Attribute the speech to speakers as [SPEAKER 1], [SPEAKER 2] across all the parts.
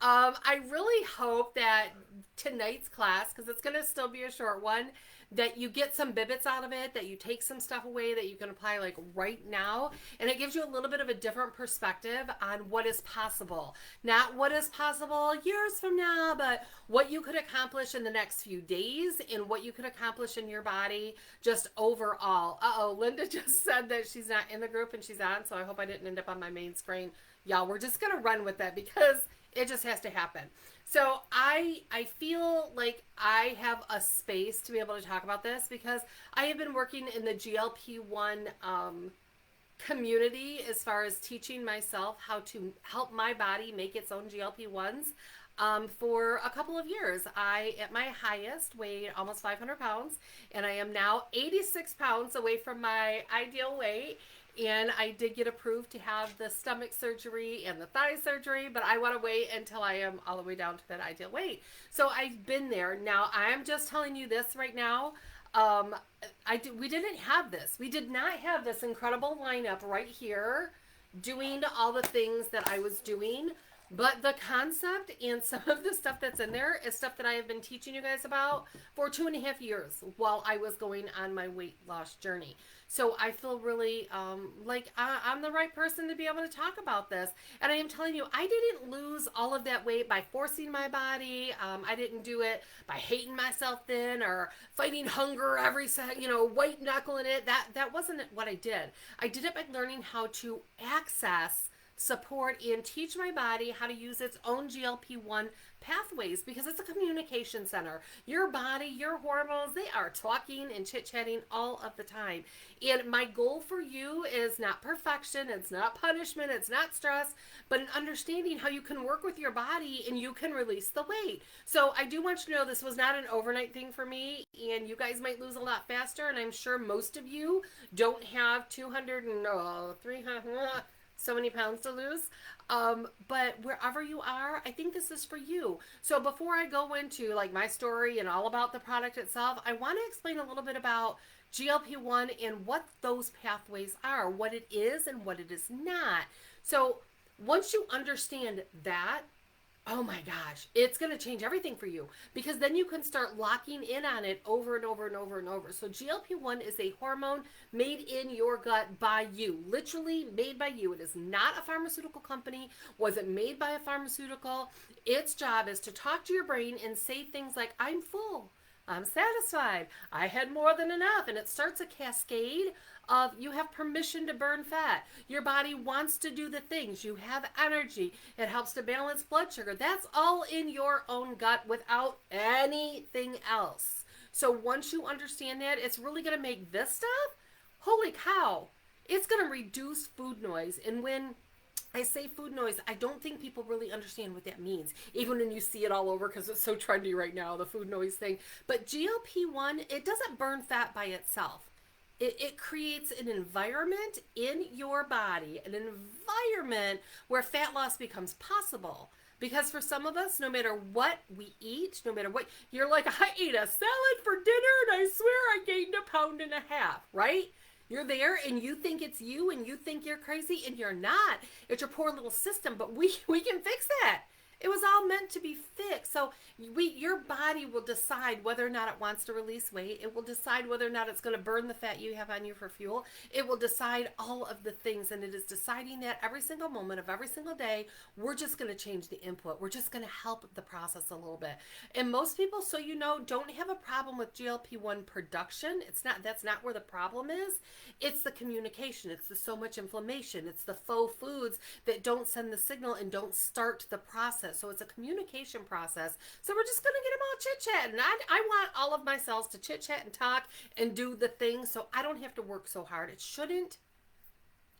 [SPEAKER 1] I really hope that tonight's class, because it's going to still be a short one, that you get some bibbits out of it, that you take some stuff away that you can apply like right now, and it gives you a little bit of a different perspective on what is possible. Not what is possible years from now, but what you could accomplish in the next few days and what you could accomplish in your body just overall. Uh-oh, Linda just said that she's not in the group and she's on, so I hope I didn't end up on my main screen. Y'all, we're just gonna run with that because it just has to happen. So I feel like I have a space to be able to talk about this because I have been working in the GLP-1 community as far as teaching myself how to help my body make its own GLP-1s for a couple of years. I, at my highest, weighed almost 500 pounds, and I am now 86 pounds away from my ideal weight. And I did get approved to have the stomach surgery and the thigh surgery, but I want to wait until I am all the way down to that ideal weight. So I've been there. Now I'm just telling you this right now. We didn't have this. We did not have this incredible lineup right here doing all the things that I was doing. But the concept and some of the stuff that's in there is stuff that I have been teaching you guys about for 2.5 years while I was going on my weight loss journey. So I feel really like I'm the right person to be able to talk about this. And I am telling you, I didn't lose all of that weight by forcing my body. I didn't do it by hating myself thin or fighting hunger every second, white knuckling it. That wasn't what I did. I did it by learning how to access, support, and teach my body how to use its own GLP-1 pathways because it's a communication center. Your body, your hormones, they are talking and chit-chatting all of the time. And my goal for you is not perfection, it's not punishment, it's not stress, but an understanding how you can work with your body and you can release the weight. So I do want you to know this was not an overnight thing for me, and you guys might lose a lot faster, and I'm sure most of you don't have 200 and 300 so many pounds to lose. But wherever you are, I think this is for you. So before I go into like my story and all about the product itself, I want to explain a little bit about GLP-1 and what those pathways are, what it is and what it is not. So once you understand that, oh my gosh, it's going to change everything for you because then you can start locking in on it over and over and over and over. So GLP-1 is a hormone made in your gut by you, literally made by you. It is not a pharmaceutical company, wasn't made by a pharmaceutical. Its job is to talk to your brain and say things like, I'm full, I'm satisfied, I had more than enough. And it starts a cascade of you have permission to burn fat. Your body wants to do the things. You have energy. It helps to balance blood sugar. That's all in your own gut without anything else. So once you understand that, it's really going to make this stuff, holy cow, it's going to reduce food noise. And when I say food noise, I don't think people really understand what that means, even when you see it all over because it's so trendy right now, the food noise thing. But GLP-1, it doesn't burn fat by itself. It creates an environment in your body, an environment where fat loss becomes possible. Because for some of us, no matter what we eat, no matter what, you're like, I ate a salad for dinner and I swear I gained 1.5 pounds, right? You're there and you think it's you and you think you're crazy and you're not. It's your poor little system, but we can fix that. It was all meant to be fixed. So your body will decide whether or not it wants to release weight. It will decide whether or not it's going to burn the fat you have on you for fuel. It will decide all of the things, and it is deciding that every single moment of every single day. We're just going to change the input. We're just going to help the process a little bit. And most people, so you know, don't have a problem with GLP-1 production. That's not where the problem is. It's the communication. It's the so much inflammation. It's the faux foods that don't send the signal and don't start the process. So it's a communication process. So we're just going to get them all chit-chatting. I want all of my cells to chit-chat and talk and do the things so I don't have to work so hard. It shouldn't,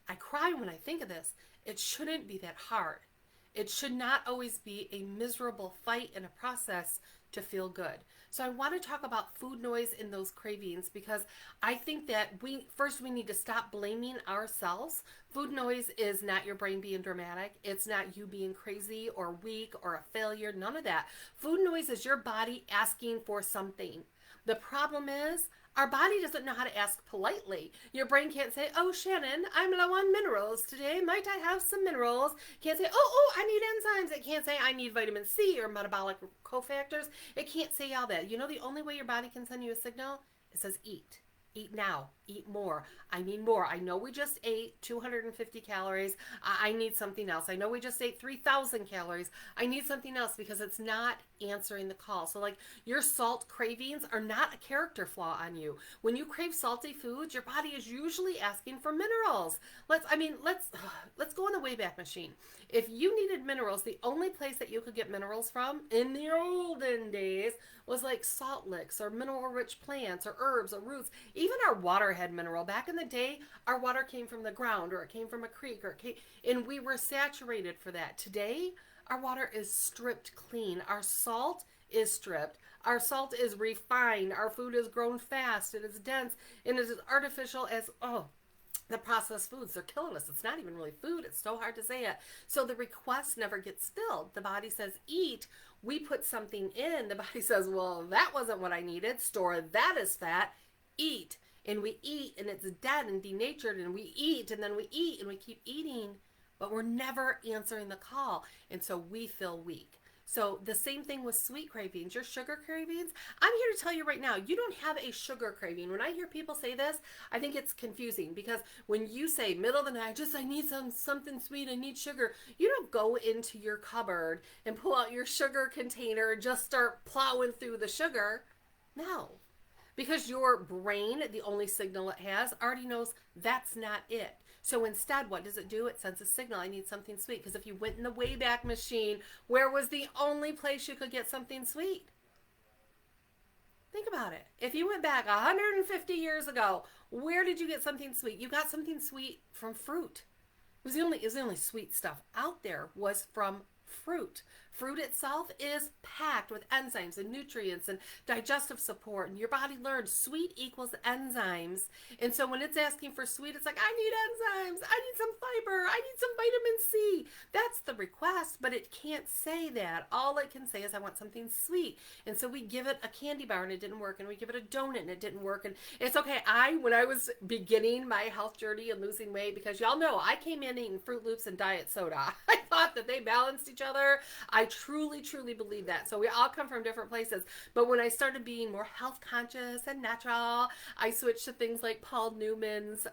[SPEAKER 1] I cry when I think of this, it shouldn't be that hard. It should not always be a miserable fight and a process to feel good. So I want to talk about food noise and those cravings because I think that we need to stop blaming ourselves. Food noise is not your brain being dramatic. It's not you being crazy or weak or a failure. None of that. Food noise is your body asking for something. The problem is Our body doesn't know how to ask politely. Your brain can't say, "Oh, Shannon, I'm low on minerals today. Might I have some minerals?" It can't say, "Oh, I need enzymes." It can't say, "I need vitamin C or metabolic cofactors." It can't say all that. You know the only way your body can send you a signal? It says eat. Eat now. Eat more. I need more. I know we just ate 250 calories. I need something else. I know we just ate 3,000 calories. I need something else because it's not answering the call. So, like, your salt cravings are not a character flaw on you. When you crave salty foods, your body is usually asking for minerals. Let's go on the Wayback Machine. If you needed minerals, the only place that you could get minerals from in the olden days was like salt licks or mineral rich plants or herbs or roots. Even our water had mineral. Back in the day, our water came from the ground or it came from a creek and we were saturated for that. Today, our water is stripped clean. Our salt is stripped. Our salt is refined. Our food is grown fast. It is dense and it is artificial as the processed foods. They're killing us. It's not even really food. It's so hard to say it. So the request never gets filled. The body says eat. We put something in. The body says, well, that wasn't what I needed. Store that as fat. Eat. And we eat and it's dead and denatured and we eat and then we eat and we keep eating, but we're never answering the call. And so we feel weak. So the same thing with sweet cravings, your sugar cravings. I'm here to tell you right now, you don't have a sugar craving. When I hear people say this, I think it's confusing because when you say middle of the night, I need something sweet, I need sugar, you don't go into your cupboard and pull out your sugar container and just start plowing through the sugar. No. Because your brain, the only signal it has, already knows that's not it. So instead, what does it do? It sends a signal, I need something sweet. Because if you went in the Wayback Machine, where was the only place you could get something sweet? Think about it. If you went back 150 years ago, where did you get something sweet? You got something sweet from fruit. It was the only sweet stuff out there was from fruit. Fruit itself is packed with enzymes and nutrients and digestive support, and your body learns sweet equals enzymes. And so when it's asking for sweet, it's like, I need enzymes, I need some fiber, I need some vitamin C. That's the request, but it can't say that. All it can say is, I want something sweet. And so we give it a candy bar and it didn't work, and we give it a donut and it didn't work. And it's okay. When I was beginning my health journey and losing weight, because y'all know I came in eating Fruit Loops and diet soda. I thought that they balanced each other. I truly, truly believe that. So we all come from different places. But when I started being more health conscious and natural, I switched to things like Paul Newman's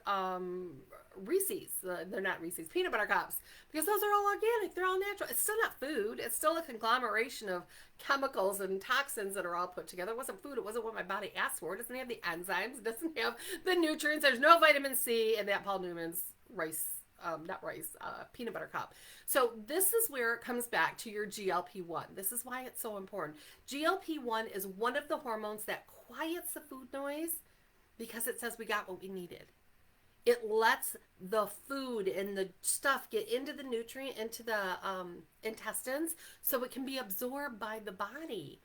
[SPEAKER 1] Reese's. They're not Reese's, peanut butter cups. Because those are all organic. They're all natural. It's still not food. It's still a conglomeration of chemicals and toxins that are all put together. It wasn't food. It wasn't what my body asked for. It doesn't have the enzymes. It doesn't have the nutrients. There's no vitamin C in that Paul Newman's peanut butter cup. So this is where it comes back to your GLP-1. This is why it's so important. GLP-1 is one of the hormones that quiets the food noise because it says we got what we needed. It lets the food and the stuff get into the nutrient, into the intestines, so it can be absorbed by the body.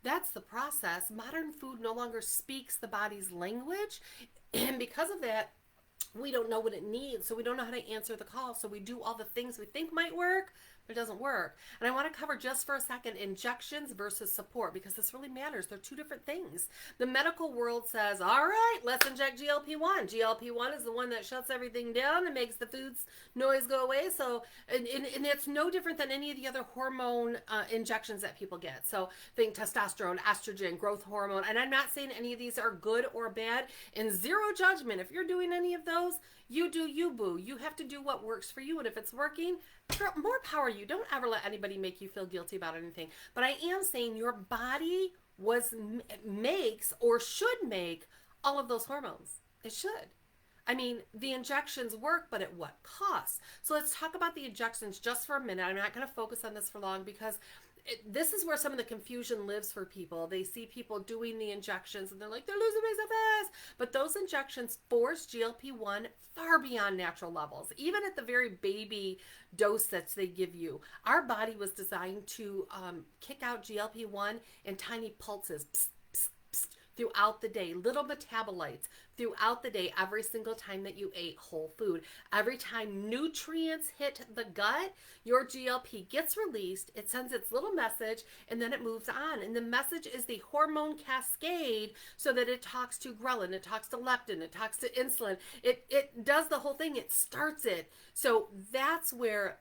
[SPEAKER 1] That's the process. Modern food no longer speaks the body's language, and because of that, we don't know what it needs, so we don't know how to answer the call. So we do all the things we think might work, but it doesn't work. And I want to cover just for a second injections versus support, because this really matters. They're two different things. The medical world says, all right, let's inject GLP-1. GLP-1 is the one that shuts everything down and makes the food's noise go away. So, and it's no different than any of the other hormone injections that people get. So think testosterone, estrogen, growth hormone. And I'm not saying any of these are good or bad. And zero judgment. If you're doing any of those, you do you, boo. You have to do what works for you. And if it's working, more power you. Don't ever let anybody make you feel guilty about anything. But I am saying your body makes or should make all of those hormones. It should. I mean, the injections work, but at what cost? So let's talk about the injections just for a minute. I'm not going to focus on this for long because this is where some of the confusion lives for people. They see people doing the injections and they're like, they're losing weight so fast. But those injections force GLP-1 far beyond natural levels. Even at the very baby dose that they give you, our body was designed to kick out GLP-1 in tiny pulses. Psst, psst, psst, throughout the day, little metabolites throughout the day, every single time that you ate whole food. Every time nutrients hit the gut, your GLP gets released, it sends its little message, and then it moves on. And the message is the hormone cascade, so that it talks to ghrelin, it talks to leptin, it talks to insulin. It does the whole thing, it starts it. So that's where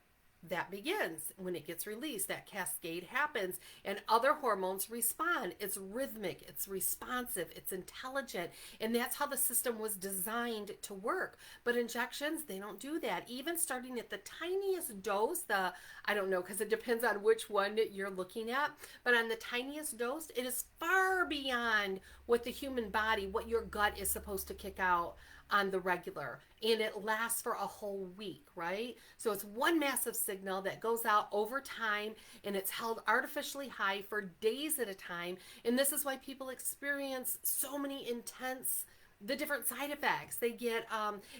[SPEAKER 1] that begins. When it gets released, that cascade happens and other hormones respond. It's rhythmic, it's responsive, it's intelligent, and that's how the system was designed to work. But injections, they don't do that. Even starting at the tiniest dose, I don't know, because it depends on which one you're looking at, but on the tiniest dose, it is far beyond what the human body, what your gut is supposed to kick out on the regular, and it lasts for a whole week, right? So it's one massive signal that goes out over time, and it's held artificially high for days at a time. And this is why people experience so many intense, the different side effects. They get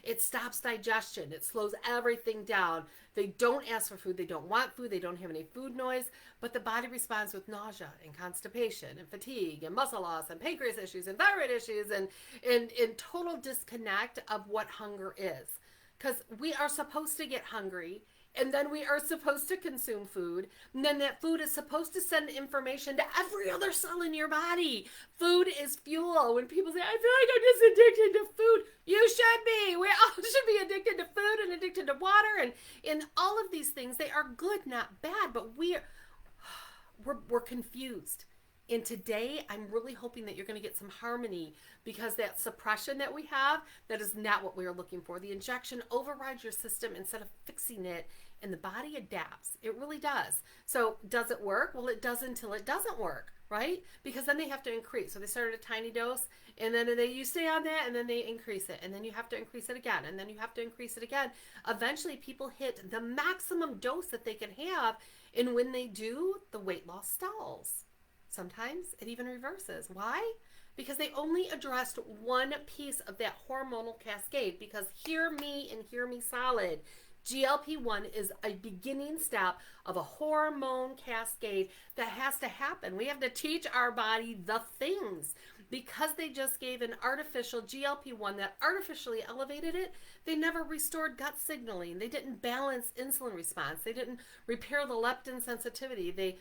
[SPEAKER 1] it stops digestion, it slows everything down. They don't ask for food, they don't want food, they don't have any food noise, but the body responds with nausea and constipation and fatigue and muscle loss and pancreas issues and thyroid issues, and in total disconnect of what hunger is. Because we are supposed to get hungry, and then we are supposed to consume food, and then that food is supposed to send information to every other cell in your body. Food is fuel. When people say, I feel like I'm just addicted to food, you should be. We all should be addicted to food and addicted to water, and all of these things. They are good, not bad, but we're confused. And today, I'm really hoping that you're going to get some harmony, because that suppression that we have, that is not what we are looking for. The injection overrides your system instead of fixing it, and the body adapts. It really does. So does it work? Well, it does until it doesn't work, right? Because then they have to increase. So they start at a tiny dose, and then you stay on that, and then they increase it, and then you have to increase it again, and then you have to increase it again. Eventually, people hit the maximum dose that they can have, and when they do, the weight loss stalls. Sometimes it even reverses. Why? Because they only addressed one piece of that hormonal cascade. Because hear me and hear me solid, GLP-1 is a beginning step of a hormone cascade that has to happen. We have to teach our body the things. Because they just gave an artificial GLP-1 that artificially elevated it, they never restored gut signaling. They didn't balance insulin response. They didn't repair the leptin sensitivity. They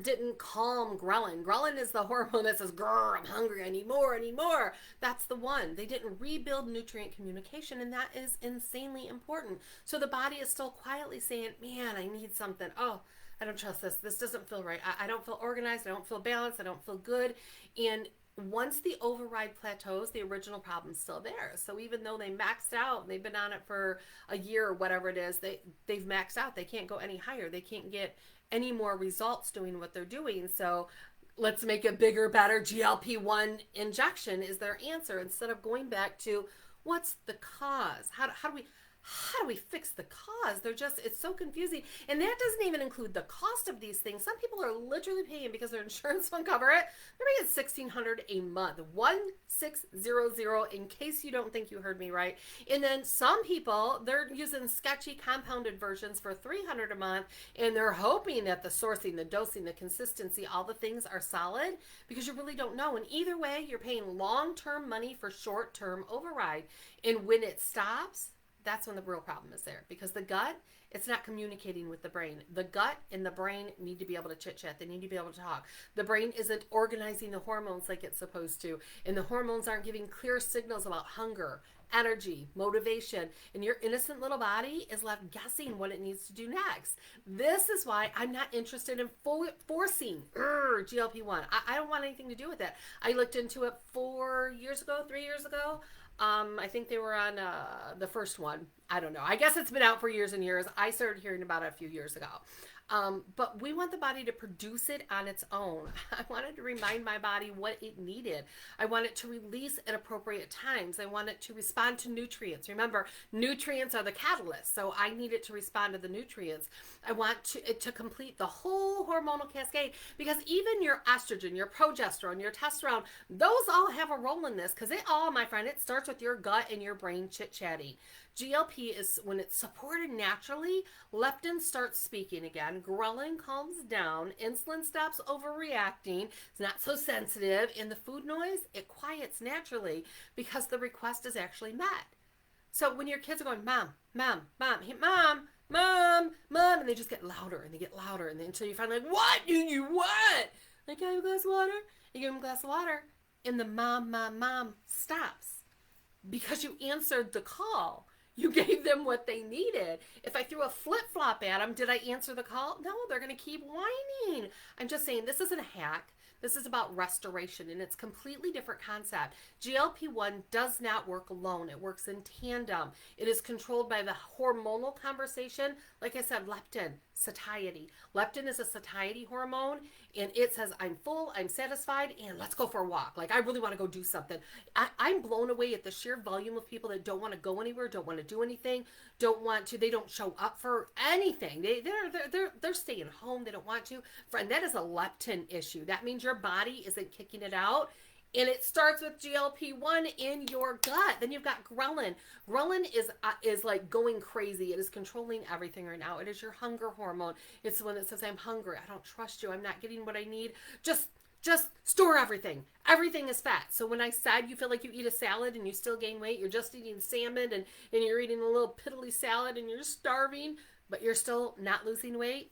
[SPEAKER 1] didn't calm ghrelin. Ghrelin is the hormone that says, grr, I'm hungry, I need more, I need more. That's the one. They didn't rebuild nutrient communication, and that is insanely important. So the body is still quietly saying, man, I need something. Oh, I don't trust this. This doesn't feel right. I don't feel organized. I don't feel balanced. I don't feel good. And once the override plateaus, the original problem's still there. So even though they maxed out, they've been on it for a year or whatever it is, they've maxed out. They can't go any higher. They can't get any more results doing what they're doing. So let's make it bigger, better. GLP-1 injection is their answer, instead of going back to what's the cause? How do we fix the cause? It's so confusing. And that doesn't even include the cost of these things. Some people are literally paying, because their insurance won't cover it, they're paying $1,600 a month. 1,600, in case you don't think you heard me right. And then some people, they're using sketchy compounded versions for $300 a month, and they're hoping that the sourcing, the dosing, the consistency, all the things are solid, because you really don't know. And either way, you're paying long-term money for short-term override. And when it stops, that's when the real problem is there, because the gut, it's not communicating with the brain. The gut and the brain need to be able to chit-chat. They need to be able to talk. The brain isn't organizing the hormones like it's supposed to, and the hormones aren't giving clear signals about hunger, energy, motivation, and your innocent little body is left guessing what it needs to do next. This is why I'm not interested in forcing GLP-1. I don't want anything to do with it. I looked into it 3 years ago. I think they were on the first one. I don't know. I guess it's been out for years and years. I started hearing about it a few years ago. But we want the body to produce it on its own. I wanted to remind my body what it needed. I want it to release at appropriate times. I want it to respond to nutrients. Remember, nutrients are the catalyst, so I need it to respond to the nutrients. I want it to complete the whole hormonal cascade, because even your estrogen, your progesterone, your testosterone, those all have a role in this, because my friend, it starts with your gut and your brain chit-chatting. GLP is, when it's supported naturally, leptin starts speaking again. on, ghrelin calms down, insulin stops overreacting, it's not so sensitive, and the food noise, it quiets naturally because the request is actually met. So when your kids are going, mom, mom, mom, hey, mom, mom, mom, and they just get louder and they get louder, and then until you finally like, what do you want? Like, can I have a glass of water? You give them a glass of water, and the mom, mom, mom stops because you answered the call. You gave them what they needed. If I threw a flip flop at them, did I answer the call? No, they're going to keep whining. I'm just saying this isn't a hack. This is about restoration, and it's a completely different concept. GLP-1 does not work alone. It works in tandem. It is controlled by the hormonal conversation. Like I said, leptin, satiety. Leptin is a satiety hormone, and it says, I'm full, I'm satisfied, and let's go for a walk. Like, I really want to go do something. I'm blown away at the sheer volume of people that don't want to go anywhere, don't want to do anything, they don't show up for anything. They're staying home. They don't want to. Friend, that is a leptin issue. That means your body isn't kicking it out. And it starts with GLP-1 in your gut. Then you've got ghrelin. Ghrelin is like going crazy. It is controlling everything right now. It is your hunger hormone. It's the one that says, I'm hungry. I don't trust you. I'm not getting what I need. Just store everything. Everything is fat. So when I said you feel like you eat a salad and you still gain weight, you're just eating salmon and you're eating a little piddly salad and you're starving, but you're still not losing weight,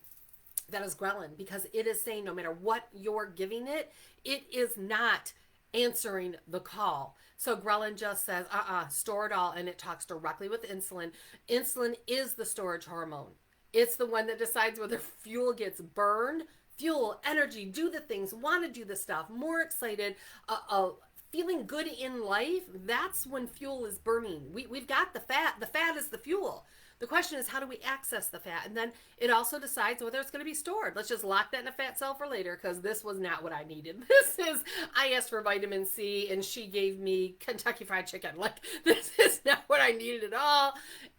[SPEAKER 1] that is ghrelin, because it is saying no matter what you're giving it, it is not answering the call. So ghrelin just says, store it all, and it talks directly with insulin. Insulin is the storage hormone. It's the one that decides whether fuel gets burned. Fuel, energy, do the things, want to do the stuff, more excited, feeling good in life. That's when fuel is burning. We've got the fat. The fat is the fuel. The question is, how do we access the fat? And then it also decides whether it's going to be stored. Let's just lock that in a fat cell for later, because this was not what I needed. I asked for vitamin C and she gave me Kentucky Fried Chicken. Like, this is not what I needed at all.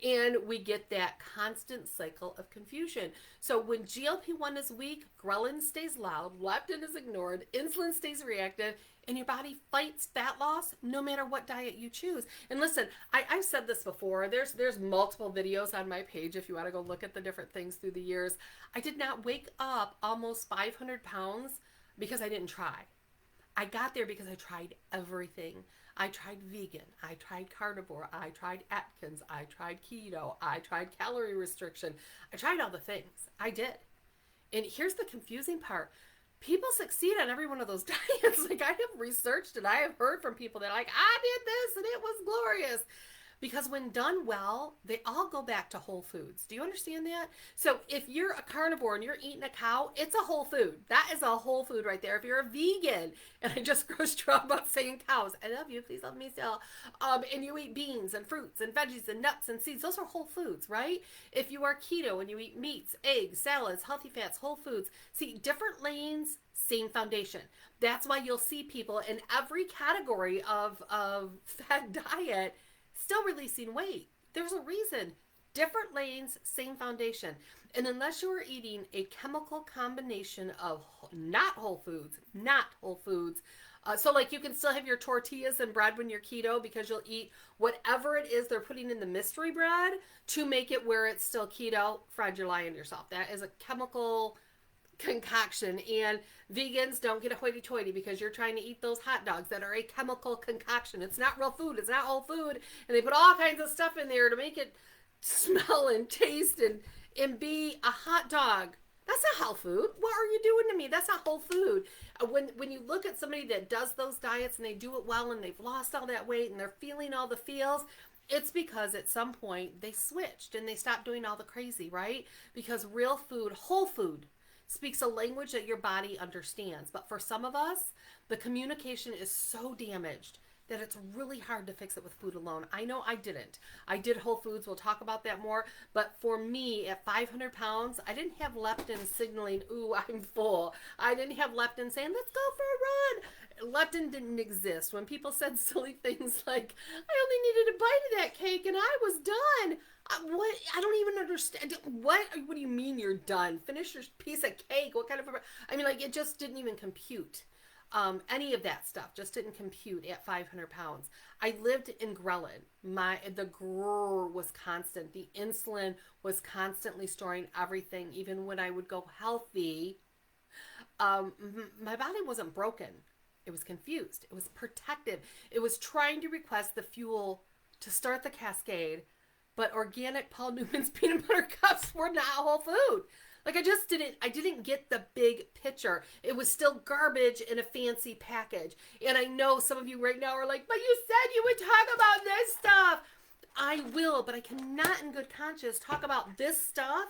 [SPEAKER 1] And we get that constant cycle of confusion. So when GLP-1 is weak, ghrelin stays loud, leptin is ignored, insulin stays reactive, and your body fights fat loss no matter what diet you choose. And listen, I've said this before. There's multiple videos on my page if you want to go look at the different things through the years. I did not wake up almost 500 pounds because I didn't try. I got there because I tried everything. I tried vegan. I tried carnivore. I tried Atkins. I tried keto. I tried calorie restriction. I tried all the things. I did. And here's the confusing part. People succeed on every one of those diets. Like, I have researched and I have heard from people that are like, I did this and it was glorious. Because when done well, they all go back to whole foods. Do you understand that? So if you're a carnivore and you're eating a cow, it's a whole food. That is a whole food right there. If you're a vegan, and I just grossed you out about saying cows, I love you, please love me still, and you eat beans and fruits and veggies and nuts and seeds, those are whole foods, right? If you are keto and you eat meats, eggs, salads, healthy fats, whole foods, see, different lanes, same foundation. That's why you'll see people in every category of fat diet still releasing weight. There's a reason. Different lanes, same foundation. And unless you're eating a chemical combination of not whole foods, so like you can still have your tortillas and bread when you're keto because you'll eat whatever it is they're putting in the mystery bread to make it where it's still keto. Friend, you're lying to yourself. That is a chemical concoction, and vegans don't get a hoity-toity because you're trying to eat those hot dogs that are a chemical concoction. It's not real food. It's not whole food, and they put all kinds of stuff in there to make it smell and taste and be a hot dog. That's not whole food. What are you doing to me? That's not whole food. When you look at somebody that does those diets and they do it well and they've lost all that weight and they're feeling all the feels, it's because at some point they switched and they stopped doing all the crazy, right? Because real food, whole food, speaks a language that your body understands. But for some of us, the communication is so damaged that it's really hard to fix it with food alone. I know I didn't. I did whole foods. We'll talk about that more. But for me, at 500 pounds, I didn't have leptin signaling, ooh, I'm full. I didn't have leptin saying, let's go for a run. Leptin didn't exist. When people said silly things like, I only needed a bite of that cake and I was done. What? I don't even understand. What do you mean you're done? Finish your piece of cake. What kind of, I mean, like, it just didn't even compute. any of that stuff just didn't compute at 500 pounds. I lived in ghrelin. The grrr was constant. The insulin was constantly storing everything. Even when I would go healthy, my body wasn't broken. It was confused. It was protective. It was trying to request the fuel to start the cascade, but organic Paul Newman's peanut butter cups were not whole food. Like I didn't get the big picture. It was still garbage in a fancy package. And I know some of you right now are like, but you said you would talk about this stuff. I will, but I cannot in good conscience talk about this stuff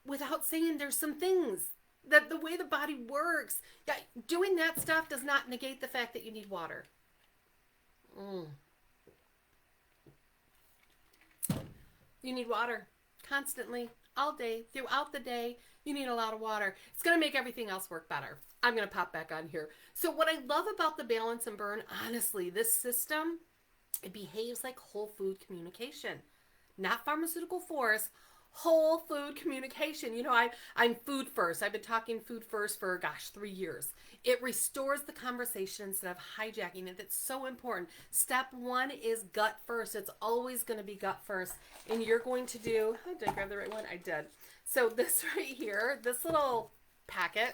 [SPEAKER 1] without saying there's some things that the way the body works. Yeah, doing that stuff does not negate the fact that you need water. You need water constantly, all day, throughout the day. You need a lot of water. It's going to make everything else work better. I'm going to pop back on here. So what I love about the balance and burn, honestly, this system, it behaves like whole food communication, not pharmaceutical force. Whole food communication. You know, I'm food first. I've been talking food first for, 3 years. It restores the conversation instead of hijacking it. That's so important. Step 1 is gut first. It's always going to be gut first. And you're going to do, oh, did I grab the right one? I did. So this right here, this little packet,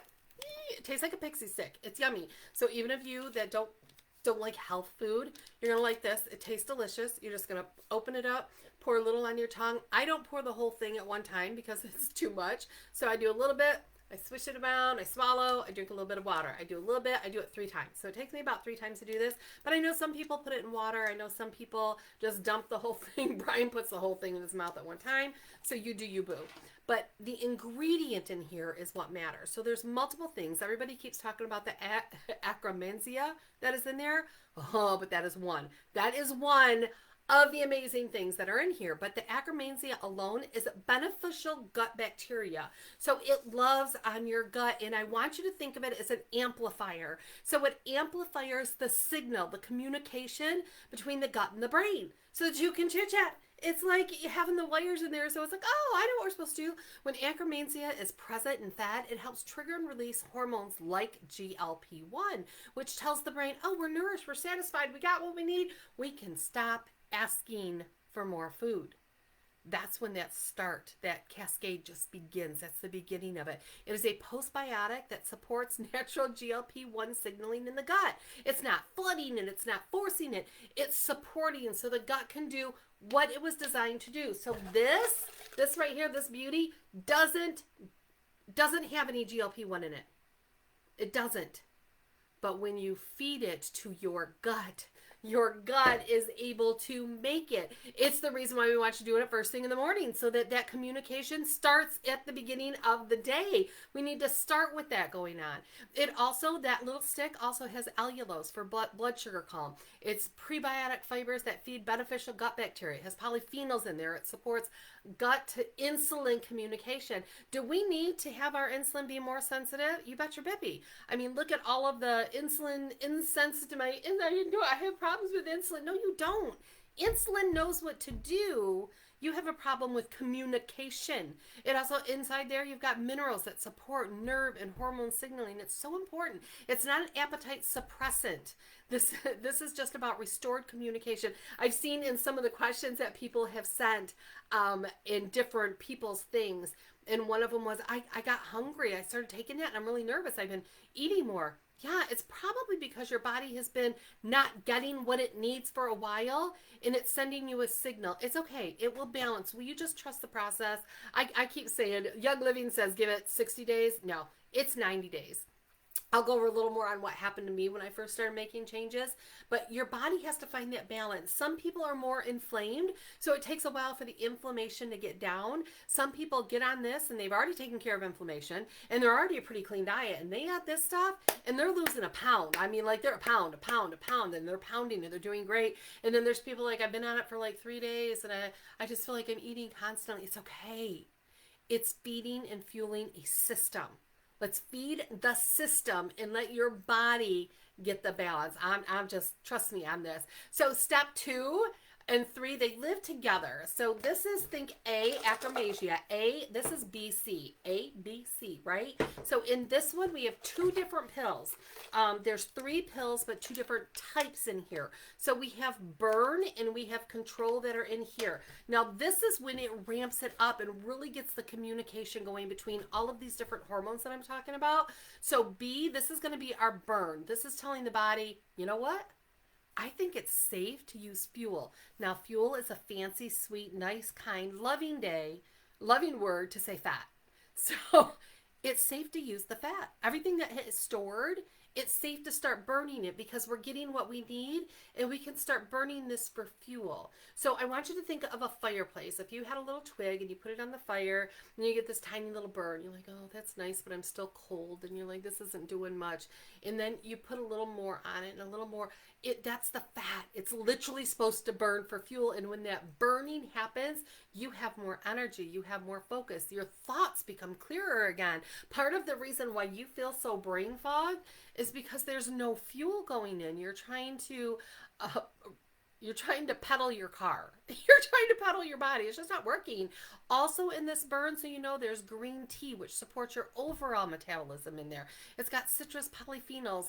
[SPEAKER 1] it tastes like a pixie stick. It's yummy. So even if you that don't like health food, you're going to like this. It tastes delicious. You're just going to open it up, pour a little on your tongue. I don't pour the whole thing at one time because it's too much. So I do a little bit, I swish it around, I swallow, I drink a little bit of water. I do a little bit, I do it 3 times. So it takes me about 3 times to do this. But I know some people put it in water. I know some people just dump the whole thing. Brian puts the whole thing in his mouth at one time. So you do you, boo. But the ingredient in here is what matters. So there's multiple things. Everybody keeps talking about the acromansia that is in there. Oh, but that is one. That is one of the amazing things that are in here. But the acromansia alone is beneficial gut bacteria. So it loves on your gut. And I want you to think of it as an amplifier. So it amplifies the signal, the communication between the gut and the brain so that you can chit chat. It's like having the wires in there. So it's like, oh, I know what we're supposed to do. When acromansia is present in fat, it helps trigger and release hormones like GLP-1, which tells the brain, oh, we're nourished, we're satisfied, we got what we need. We can stop asking for more food. That's when that cascade just begins. That's the beginning of it. It is a postbiotic that supports natural GLP-1 signaling in the gut. It's not flooding it. It's not forcing it. It's supporting so the gut can do what it was designed to do. So this right here, this beauty, doesn't have any GLP-1 in it. It doesn't. But when you feed it to your gut is able to make it. It's the reason why we want you to do it first thing in the morning, so that communication starts at the beginning of the day. We need to start with that going on. It also, that little stick also has allulose for blood sugar calm. It's prebiotic fibers that feed beneficial gut bacteria. It has polyphenols in there. It supports gut to insulin communication. Do we need to have our insulin be more sensitive? You bet your bippy. I mean, look at all of the insulin insensitive. I have problems with insulin. No, you don't. Insulin knows what to do. You have a problem with communication. It also, inside there, you've got minerals that support nerve and hormone signaling. It's so important. It's not an appetite suppressant. This is just about restored communication. I've seen in some of the questions that people have sent in different people's things, and one of them was, I got hungry. I started taking that, and I'm really nervous. I've been eating more. Yeah, it's probably because your body has been not getting what it needs for a while, and it's sending you a signal. It's okay. It will balance. Will you just trust the process? I keep saying, Young Living says give it 60 days. No, it's 90 days. I'll go over a little more on what happened to me when I first started making changes, but your body has to find that balance. Some people are more inflamed, so it takes a while for the inflammation to get down. Some people get on this and they've already taken care of inflammation and they're already a pretty clean diet, and they add this stuff and they're losing a pound. I mean, like they're a pound, and they're pounding it. They're doing great. And then there's people like, I've been on it for like 3 days and I just feel like I'm eating constantly. It's okay. It's feeding and fueling a system. Let's feed the system and let your body get the balance. I'm just, trust me on this. So step 2, And 3, they live together. So this is, think A, achromasia. A, this is BC. A, B, C, right? So in this one, we have 2 different pills. There's 3 pills, but 2 different types in here. So we have burn and we have control that are in here. Now, this is when it ramps it up and really gets the communication going between all of these different hormones that I'm talking about. So B, this is going to be our burn. This is telling the body, you know what? I think it's safe to use fuel. Now, fuel is a fancy, sweet, nice, kind, loving word to say fat. So it's safe to use the fat. Everything that is stored, it's safe to start burning it because we're getting what we need and we can start burning this for fuel. So I want you to think of a fireplace. If you had a little twig and you put it on the fire and you get this tiny little burn, you're like, oh, that's nice, but I'm still cold. And you're like, this isn't doing much. And then you put a little more on it and a little more. That's the fat. It's literally supposed to burn for fuel. And when that burning happens, you have more energy. You have more focus. Your thoughts become clearer again. Part of the reason why you feel so brain fogged is because there's no fuel going in. You're trying to pedal your car. You're trying to pedal your body. It's just not working. Also in this burn, so you know, there's green tea, which supports your overall metabolism in there. It's got citrus polyphenols,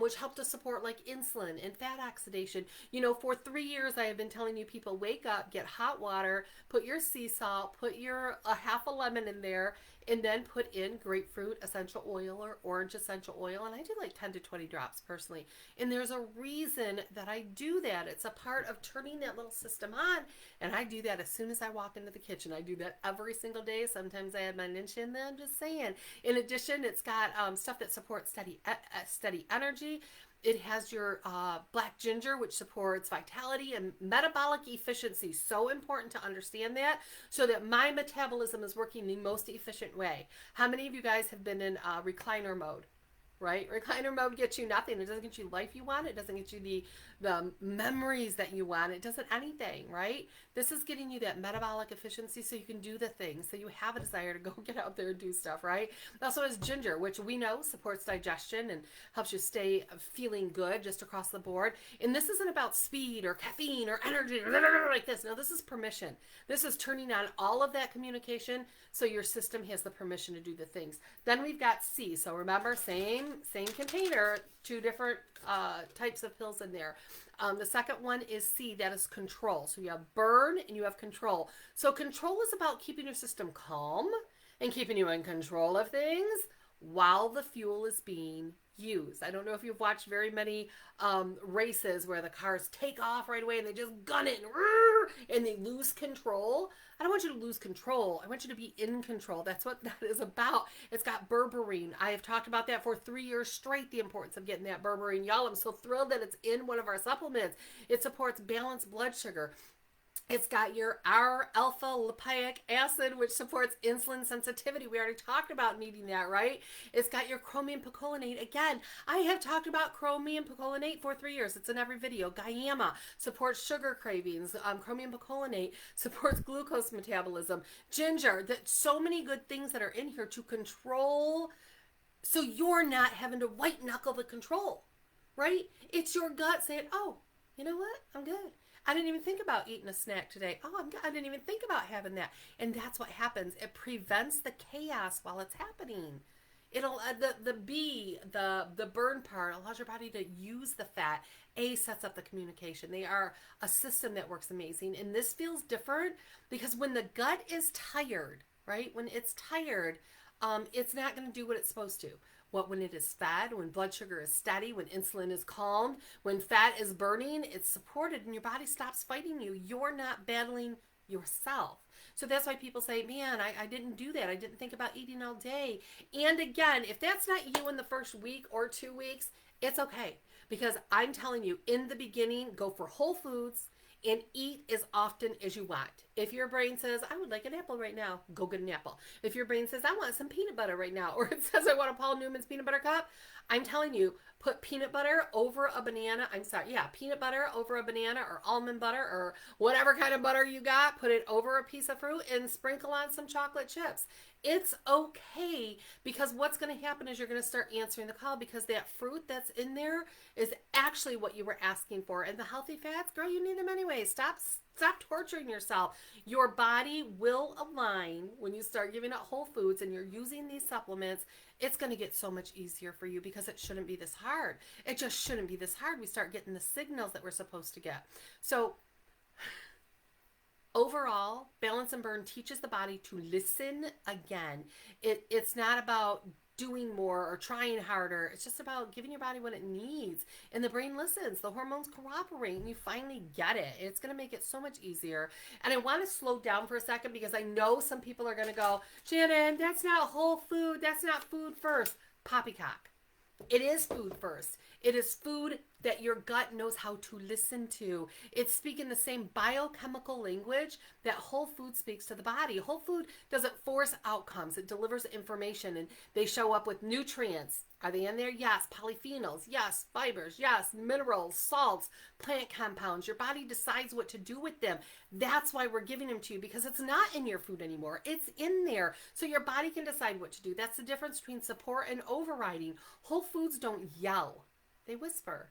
[SPEAKER 1] which help to support like insulin and fat oxidation. You know, for 3 years, I have been telling you people, wake up, get hot water, put your sea salt, put your half a lemon in there, and then put in grapefruit essential oil or orange essential oil. And I do like 10 to 20 drops personally. And there's a reason that I do that. It's a part of turning that little system on. And I do that as soon as I walk into the kitchen. I do that every single day. Sometimes I add my ninja in there. I'm just saying. In addition, it's got stuff that supports steady energy. It has your black ginger, which supports vitality and metabolic efficiency. So important to understand that so that my metabolism is working the most efficient way. How many of you guys have been in recliner mode? Right? Recliner mode gets you nothing. It doesn't get you life you want. It doesn't get you the memories that you want. It doesn't anything, right? This is getting you that metabolic efficiency so you can do the things, so you have a desire to go get out there and do stuff, right? It also has ginger, which we know supports digestion and helps you stay feeling good just across the board. And this isn't about speed or caffeine or energy like this. No, this is permission. This is turning on all of that communication so your system has the permission to do the things. Then we've got C. So remember, same container, 2 different types of pills in there. The second one is C, that is control. So you have burn and you have control. So control is about keeping your system calm and keeping you in control of things while the fuel is being used. I don't know if you've watched very many races where the cars take off right away and they just gun it and they lose control. I don't want you to lose control. I want you to be in control. That's what that is about. It's got berberine. I have talked about that for 3 years straight, the importance of getting that berberine. Y'all, I'm so thrilled that it's in one of our supplements. It supports balanced blood sugar. It's got your R-alpha lipoic acid, which supports insulin sensitivity. We already talked about needing that, right? It's got your chromium picolinate. Again, I have talked about chromium picolinate for 3 years. It's in every video. Guyama supports sugar cravings. Chromium picolinate supports glucose metabolism. Ginger, so many good things that are in here to control, so you're not having to white knuckle the control, right? It's your gut saying, oh, you know what? I'm good. I didn't even think about eating a snack today. Oh, I didn't even think about having that. And that's what happens. It prevents the chaos while it's happening. It'll the burn part allows your body to use the fat. A sets up the communication. They are a system that works amazing. And this feels different because when the gut is tired, right? When it's tired, it's not going to do what it's supposed to. When it is fed, when blood sugar is steady, when insulin is calmed, when fat is burning, it's supported and your body stops fighting you. You're not battling yourself. So that's why people say, man, I didn't do that. I didn't think about eating all day. And again, if that's not you in the first week or 2 weeks, it's okay. Because I'm telling you, in the beginning, go for whole foods and eat as often as you want. If your brain says, I would like an apple right now, go get an apple. If your brain says, I want some peanut butter right now, or it says, I want a Paul Newman's peanut butter cup, I'm telling you, put peanut butter over a banana. Peanut butter over a banana or almond butter or whatever kind of butter you got. Put it over a piece of fruit and sprinkle on some chocolate chips. It's okay, because what's going to happen is you're going to start answering the call, because that fruit that's in there is actually what you were asking for. And the healthy fats, girl, you need them anyway. Stop torturing yourself. Your body will align when you start giving it whole foods and you're using these supplements. It's going to get so much easier for you, because it shouldn't be this hard. It just shouldn't be this hard. We start getting the signals that we're supposed to get. So overall, Balance and Burn teaches the body to listen again. It's not about doing more or trying harder. It's just about giving your body what it needs. And the brain listens. The hormones cooperate, and you finally get it. It's going to make it so much easier. And I want to slow down for a second, because I know some people are going to go, Shannon, that's not whole food. That's not food first. Poppycock. It is food first. It is food that your gut knows how to listen to. It's speaking the same biochemical language that whole food speaks to the body. Whole food doesn't force outcomes. It delivers information, and they show up with nutrients. Are they in there? Yes. Polyphenols? Yes. Fibers? Yes. Minerals, salts, plant compounds. Your body decides what to do with them. That's why we're giving them to you, because it's not in your food anymore. It's in there. So your body can decide what to do. That's the difference between support and overriding. Whole foods don't yell. They whisper.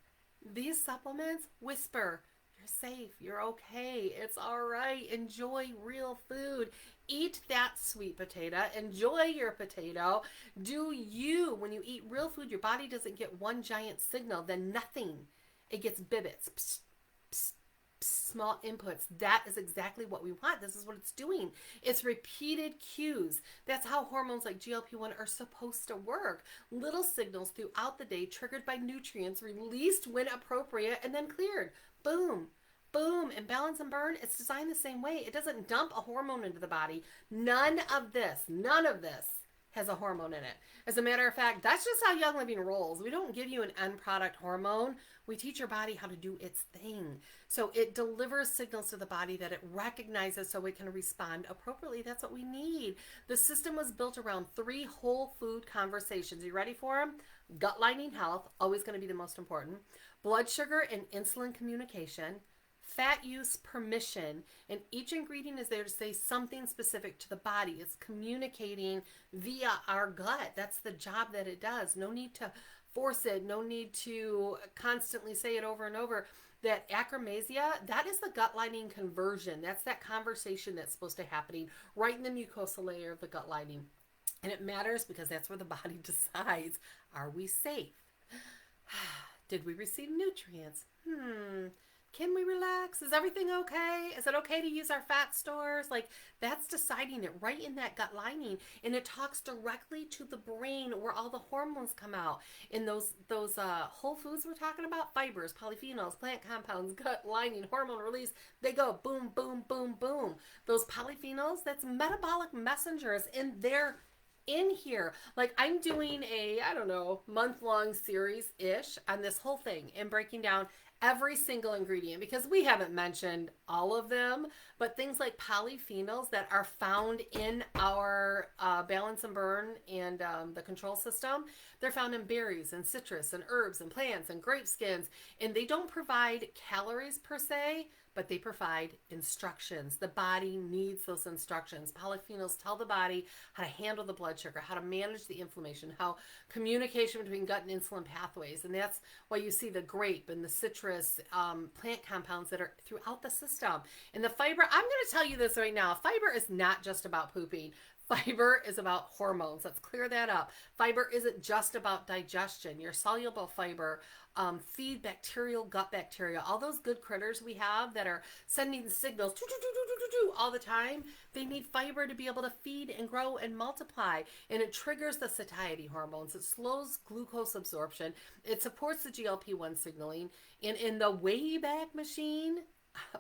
[SPEAKER 1] These supplements whisper. You're safe. You're okay. It's all right. Enjoy real food. Eat that sweet potato. Enjoy your potato. Do you. When you eat real food, your body doesn't get one giant signal, then nothing. It gets bibbits. Psst, psst, small inputs. That is exactly what we want. This is what it's doing. It's repeated cues. That's how hormones like GLP-1 are supposed to work. Little signals throughout the day triggered by nutrients released when appropriate and then cleared. Boom. Boom. And Balance and Burn, it's designed the same way. It doesn't dump a hormone into the body. None of this has a hormone in it. As a matter of fact, that's just how Young Living rolls. We don't give you an end product hormone. We teach your body how to do its thing. So it delivers signals to the body that it recognizes so it can respond appropriately. That's what we need. The system was built around 3 whole food conversations. You ready for them? Gut lining health, always going to be the most important. Blood sugar and insulin communication. Fat use permission, and each ingredient is there to say something specific to the body. It's communicating via our gut. That's the job that it does. No need to force it. No need to constantly say it over and over. That achromasia, that is the gut lining conversion. That's that conversation that's supposed to be happening right in the mucosal layer of the gut lining. And it matters because that's where the body decides, are we safe? Did we receive nutrients? Can we relax? Is everything okay? Is it okay to use our fat stores? Like, that's deciding it right in that gut lining. And it talks directly to the brain where all the hormones come out. In those whole foods we're talking about, fibers, polyphenols, plant compounds, gut lining, hormone release, they go boom, boom, boom, boom. Those polyphenols, that's metabolic messengers, and they're in here. Like, I'm doing a, I don't know, month-long series-ish on this whole thing and breaking down every single ingredient, because we haven't mentioned all of them, but things like polyphenols that are found in our Balance and Burn and the control system, they're found in berries and citrus and herbs and plants and grape skins, and they don't provide calories per se, but they provide instructions. The body needs those instructions. Polyphenols tell the body how to handle the blood sugar, how to manage the inflammation, how communication between gut and insulin pathways. And that's why you see the grape and the citrus plant compounds that are throughout the system. And the fiber, I'm going to tell you this right now. Fiber is not just about pooping. Fiber is about hormones. Let's clear that up. Fiber isn't just about digestion. Your soluble fiber feed bacterial, gut bacteria, all those good critters we have that are sending signals all the time. They need fiber to be able to feed and grow and multiply. And it triggers the satiety hormones. It slows glucose absorption. It supports the GLP-1 signaling. And in the Wayback Machine,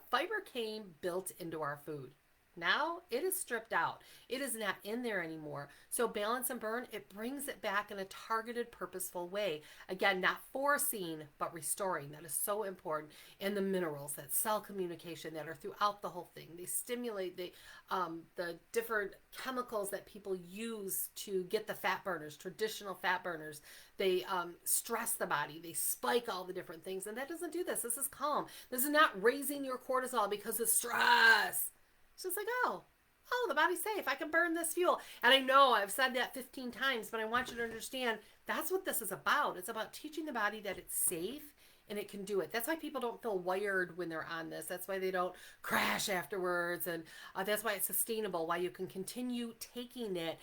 [SPEAKER 1] fiber came built into our food. Now it is stripped out. It is not in there anymore. So Balance and Burn, it brings it back in a targeted, purposeful way. Again, not forcing, but restoring. That is so important. And the minerals, that cell communication that are throughout the whole thing. They stimulate the different chemicals that people use to get the fat burners, traditional fat burners. They stress the body. They spike all the different things. And that doesn't do this. This is calm. This is not raising your cortisol because of stress. It's just like, oh, oh, the body's safe. I can burn this fuel. And I know I've said that 15 times, but I want you to understand that's what this is about. It's about teaching the body that it's safe and it can do it. That's why people don't feel wired when they're on this. That's why they don't crash afterwards. And that's why it's sustainable, why you can continue taking it.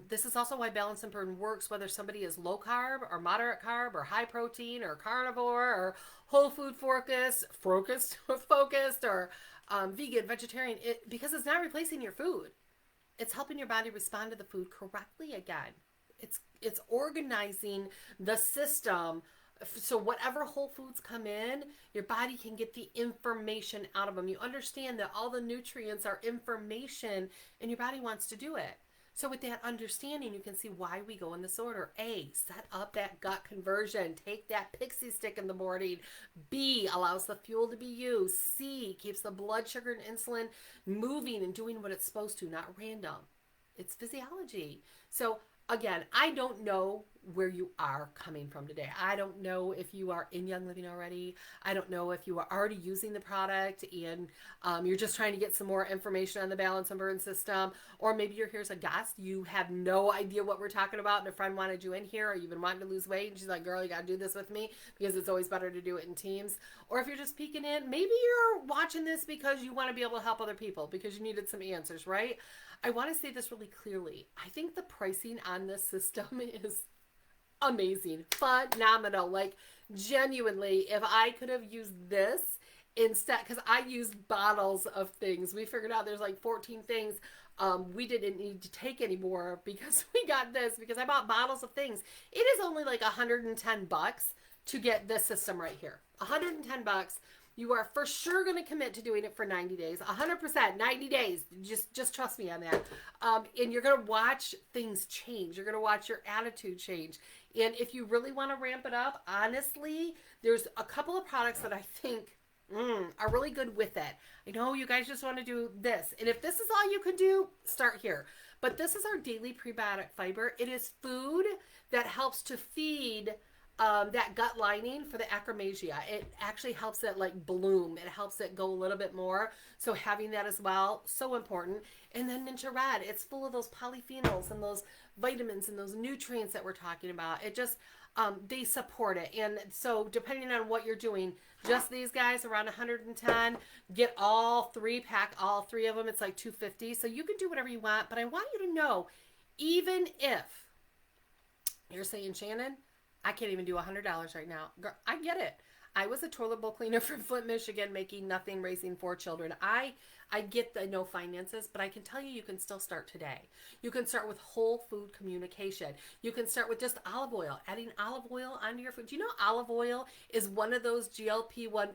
[SPEAKER 1] This is also why Balance and Burn works, whether somebody is low carb or moderate carb or high protein or carnivore or whole food focused or vegan, vegetarian, because it's not replacing your food. It's helping your body respond to the food correctly again. It's organizing the system so whatever whole foods come in, your body can get the information out of them. You understand that all the nutrients are information and your body wants to do it. So with that understanding, you can see why we go in this order. A, set up that gut conversion. Take that pixie stick in the morning. B, allows the fuel to be used. C, keeps the blood sugar and insulin moving and doing what it's supposed to, not random. It's physiology. So again, I don't know where you are coming from today. I don't know if you are in Young Living already. I don't know if you are already using the product and you're just trying to get some more information on the Balance and Burn system. Or maybe you're here as a guest. You have no idea what we're talking about and a friend wanted you in here, or you've been wanting to lose weight and she's like, girl, you got to do this with me because it's always better to do it in teams. Or if you're just peeking in, maybe you're watching this because you want to be able to help other people because you needed some answers, right? I want to say this really clearly. I think the pricing on this system is amazing, phenomenal. Like, genuinely, if I could have used this instead, because I used bottles of things. We figured out there's like 14 things we didn't need to take anymore because we got this, because I bought bottles of things. It is only like $110 to get this system right here. $110. You are for sure going to commit to doing it for 90 days. 100%, 90 days. Just trust me on that. And you're going to watch things change. You're going to watch your attitude change. And if you really want to ramp it up, honestly, there's a couple of products that I think are really good with it. I know you guys just want to do this. And if this is all you can do, start here. But this is our daily prebiotic fiber. It is food that helps to feed that gut lining for the achromasia. It actually helps it like bloom. It helps it go a little bit more. So having that as well, so important. And then Ninja Red, it's full of those polyphenols and those vitamins and those nutrients that we're talking about. It just, they support it. And so depending on what you're doing, just these guys around 110, get all three, pack all three of them. It's like $250. So you can do whatever you want. But I want you to know, even if you're saying, Shannon, I can't even do $100 right now. Girl, I get it. I was a toilet bowl cleaner from Flint, Michigan, making nothing, raising 4 children. I get the no finances, but I can tell you, you can still start today. You can start with whole food communication. You can start with just olive oil, adding olive oil onto your food. Do you know olive oil is one of those GLP-1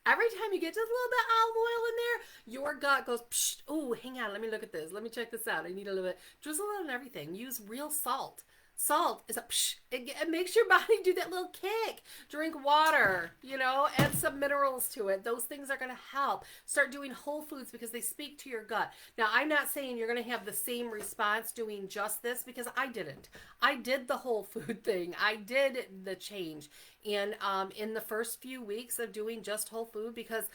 [SPEAKER 1] every time you get just a little bit of olive oil in there, your gut goes, psh, oh, hang on, let me look at this. Let me check this out. I need a little bit. Drizzle it on everything. Use real salt. Salt is a psh, it makes your body do that little kick. Drink water, add some minerals to it. Those things are going to help. Start doing whole foods because they speak to your gut. Now, I'm not saying you're going to have the same response doing just this, because I didn't. I did the whole food thing. I did the change. And in the first few weeks of doing just whole food, because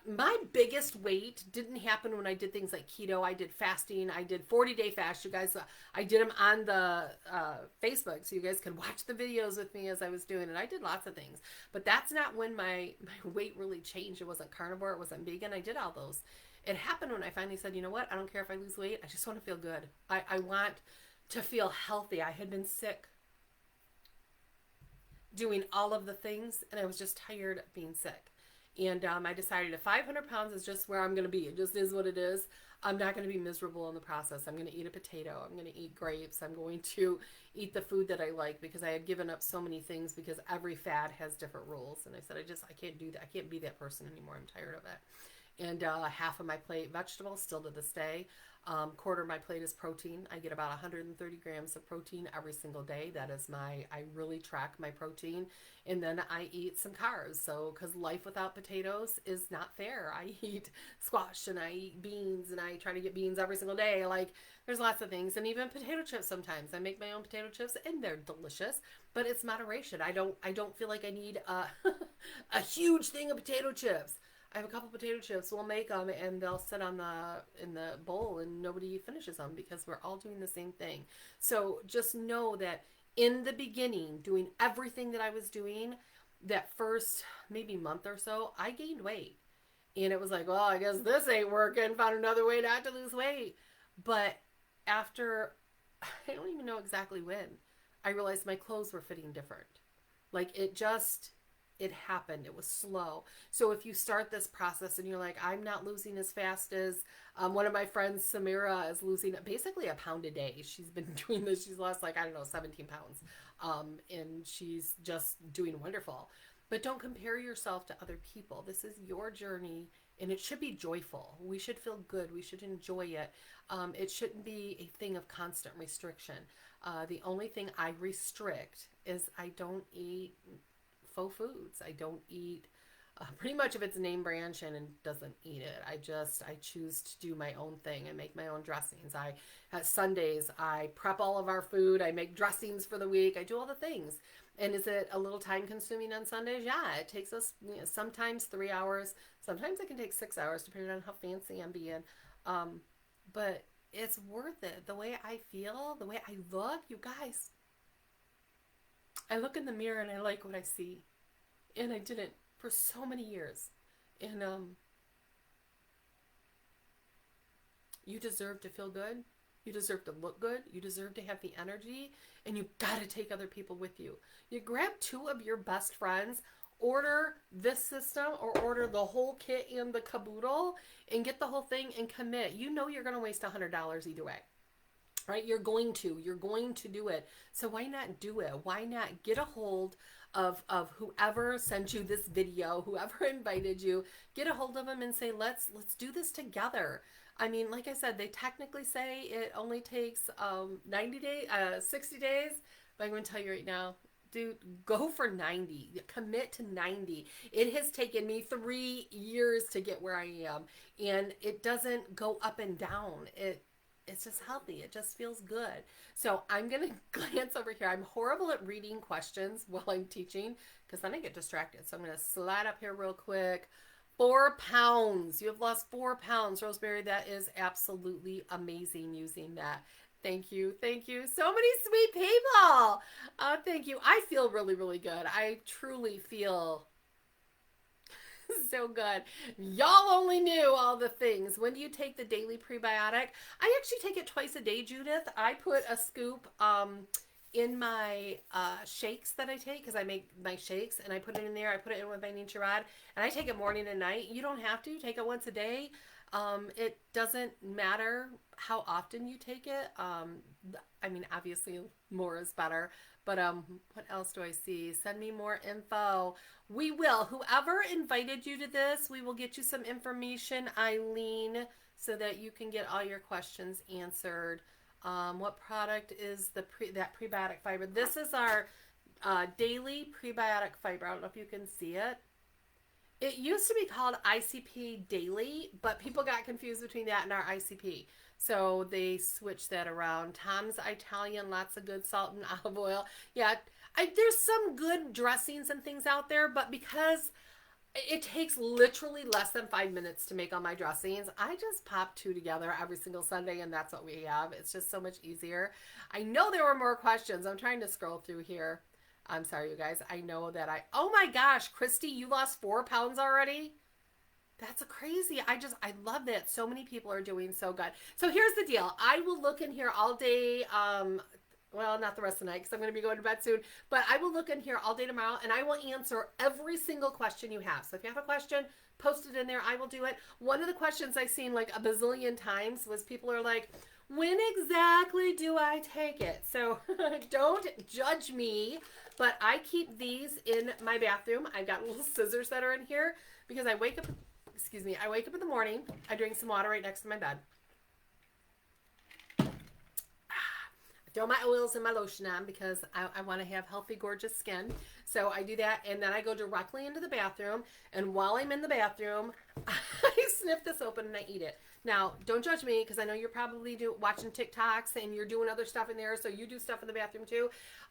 [SPEAKER 1] my biggest weight didn't happen when I did things like keto. I did fasting. I did 40-day fast. You guys, I did them on the Facebook, so you guys could watch the videos with me as I was doing it. I did lots of things, but that's not when my weight really changed. It wasn't carnivore. It wasn't vegan. I did all those. It happened when I finally said, you know what? I don't care if I lose weight. I just want to feel good. I want to feel healthy. I had been sick doing all of the things, and I was just tired of being sick. And I decided if 500 pounds is just where I'm going to be, it just is what it is, I'm not going to be miserable in the process. I'm going to eat a potato. I'm going to eat grapes. I'm going to eat the food that I like, because I had given up so many things because every fad has different rules. And I said, I can't do that. I can't be that person anymore. I'm tired of it. And half of my plate vegetables, still to this day. Quarter of my plate is protein. I get about 130 grams of protein every single day. That is I really track my protein. And then I eat some carbs. So, because life without potatoes is not fair. I eat squash and I eat beans, and I try to get beans every single day. Like, there's lots of things. And even potato chips sometimes. I make my own potato chips and they're delicious, but it's moderation. I don't feel like I need a huge thing of potato chips. I have a couple potato chips. We'll make them, and they'll sit on in the bowl, and nobody finishes them because we're all doing the same thing. So just know that in the beginning, doing everything that I was doing, that first maybe month or so, I gained weight, and it was like, well, I guess this ain't working. Found another way not to lose weight. But after, I don't even know exactly when, I realized my clothes were fitting different. Like it happened. It was slow. So if you start this process and you're like, I'm not losing as fast as one of my friends, Samira, is losing basically a pound a day. She's been doing this. She's lost like, I don't know, 17 pounds. And she's just doing wonderful. But don't compare yourself to other people. This is your journey and it should be joyful. We should feel good. We should enjoy it. It shouldn't be a thing of constant restriction. The only thing I restrict is I don't eat faux foods. I don't eat pretty much if it's name brand. Shannon doesn't eat it. I choose to do my own thing and make my own dressings. I at Sundays I prep all of our food. I make dressings for the week. I do all the things. And is it a little time consuming on Sundays? Yeah, it takes us sometimes 3 hours. Sometimes it can take 6 hours depending on how fancy I'm being. But it's worth it. The way I feel, the way I look, you guys. I look in the mirror and I like what I see. And I didn't for so many years. And you deserve to feel good. You deserve to look good. You deserve to have the energy. And you gotta take other people with you. You grab 2 of your best friends, order this system or order the whole kit and the caboodle and get the whole thing and commit. You know you're gonna waste $100 either way. Right? You're going to do it. So why not do it? Why not get a hold of whoever sent you this video, whoever invited you, get a hold of them and say, let's do this together. I mean, like I said, they technically say it only takes 90 days, 60 days, but I'm going to tell you right now, dude, go for 90. Commit to 90. It has taken me 3 years to get where I am, and it doesn't go up and down. It's just healthy. It just feels good. So I'm going to glance over here. I'm horrible at reading questions while I'm teaching because then I get distracted. So I'm going to slide up here real quick. 4 pounds. You have lost 4 pounds, Rosemary. That is absolutely amazing using that. Thank you. Thank you. So many sweet people. Thank you. I feel really, really good. I truly feel so good. Y'all only knew all the things. When do you take the daily prebiotic? I actually take it twice a day, Judith. I put a scoop in my shakes that I take because I make my shakes and I put it in there. I put it in with my Nichiran and I take it morning and night. You don't have to take it once a day. It doesn't matter how often you take it. I mean, obviously more is better. But what else do I see? Send me more info. We will. Whoever invited you to this, we will get you some information, Eileen, so that you can get all your questions answered. What product is that prebiotic fiber? This is our daily prebiotic fiber. I don't know if you can see it. It used to be called ICP Daily, but people got confused between that and our ICP. So they switched that around. Tom's Italian, lots of good salt and olive oil. Yeah, there's some good dressings and things out there, but because it takes literally less than 5 minutes to make all my dressings, I just pop 2 together every single Sunday, and that's what we have. It's just so much easier. I know there were more questions. I'm trying to scroll through here. I'm sorry, you guys. I know that oh my gosh, Christy, you lost 4 pounds already? That's crazy. I love that. So many people are doing so good. So here's the deal. I will look in here all day. Well, not the rest of the night because I'm going to be going to bed soon. But I will look in here all day tomorrow and I will answer every single question you have. So if you have a question, post it in there. I will do it. One of the questions I've seen like a bazillion times was people are like, when exactly do I take it? So don't judge me. But I keep these in my bathroom. I've got little scissors that are in here because I wake up in the morning. I drink some water right next to my bed. I throw my oils and my lotion on because I want to have healthy, gorgeous skin. So I do that, and then I go directly into the bathroom. And while I'm in the bathroom, I snip this open and I eat it. Now, don't judge me because I know you're probably watching TikToks and you're doing other stuff in there, so you do stuff in the bathroom too.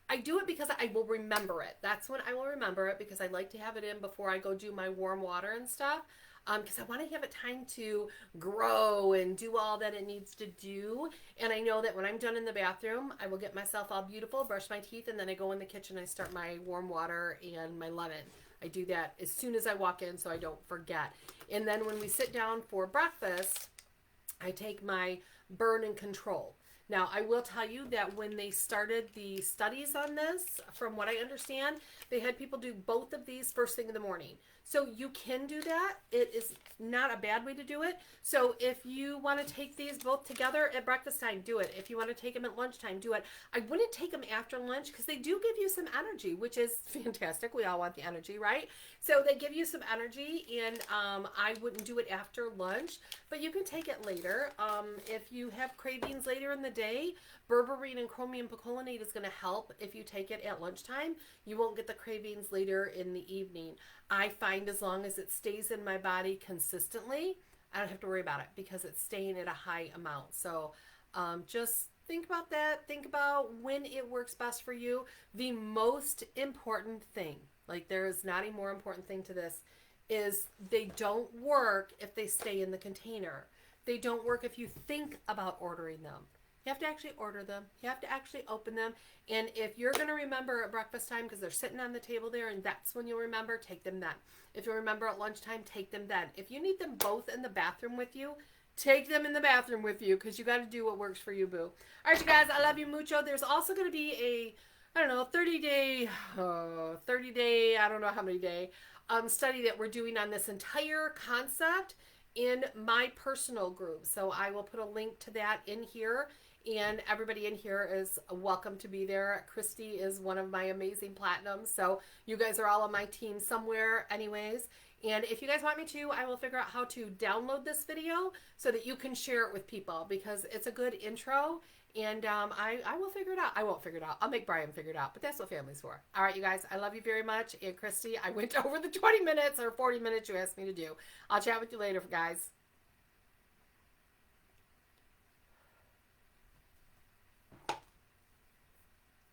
[SPEAKER 1] I do it because I will remember it. That's when I will remember it because I like to have it in before I go do my warm water and stuff. Because I want to have it time to grow and do all that it needs to do. And I know that when I'm done in the bathroom, I will get myself all beautiful, brush my teeth, and then I go in the kitchen and I start my warm water and my lemon. I do that as soon as I walk in so I don't forget. And then when we sit down for breakfast, I take my burn and control. Now, I will tell you that when they started the studies on this, from what I understand, they had people do both of these first thing in the morning. So you can do that. It is not a bad way to do it. So if you want to take these both together at breakfast time, do it. If you want to take them at lunchtime, do it. I wouldn't take them after lunch because they do give you some energy, which is fantastic. We all want the energy, right? So they give you some energy, and I wouldn't do it after lunch, but you can take it later. If you have cravings later in the day, berberine and chromium picolinate is going to help if you take it at lunchtime. You won't get the cravings later in the evening. I find as long as it stays in my body consistently, I don't have to worry about it because it's staying at a high amount. So just think about that. Think about when it works best for you. The most important thing, like there is not a more important thing to this, is they don't work if they stay in the container. They don't work if you think about ordering them. You have to actually order them. You have to actually open them. And if you're going to remember at breakfast time because they're sitting on the table there and that's when you'll remember, take them then. If you remember at lunchtime, take them then. If you need them both in the bathroom with you, take them in the bathroom with you because you got to do what works for you, boo. All right, you guys, I love you mucho. There's also going to be I don't know, 30 day, I don't know how many day study that we're doing on this entire concept in my personal group. So I will put a link to that in here. And everybody in here is welcome to be there. Christy is one of my amazing platinums. So you guys are all on my team somewhere anyways. And if you guys want me to, I will figure out how to download this video so that you can share it with people because it's a good intro. And I will figure it out. I won't figure it out. I'll make Brian figure it out. But that's what family's for. All right, you guys. I love you very much. And Christy, I went over the 20 minutes or 40 minutes you asked me to do. I'll chat with you later, guys.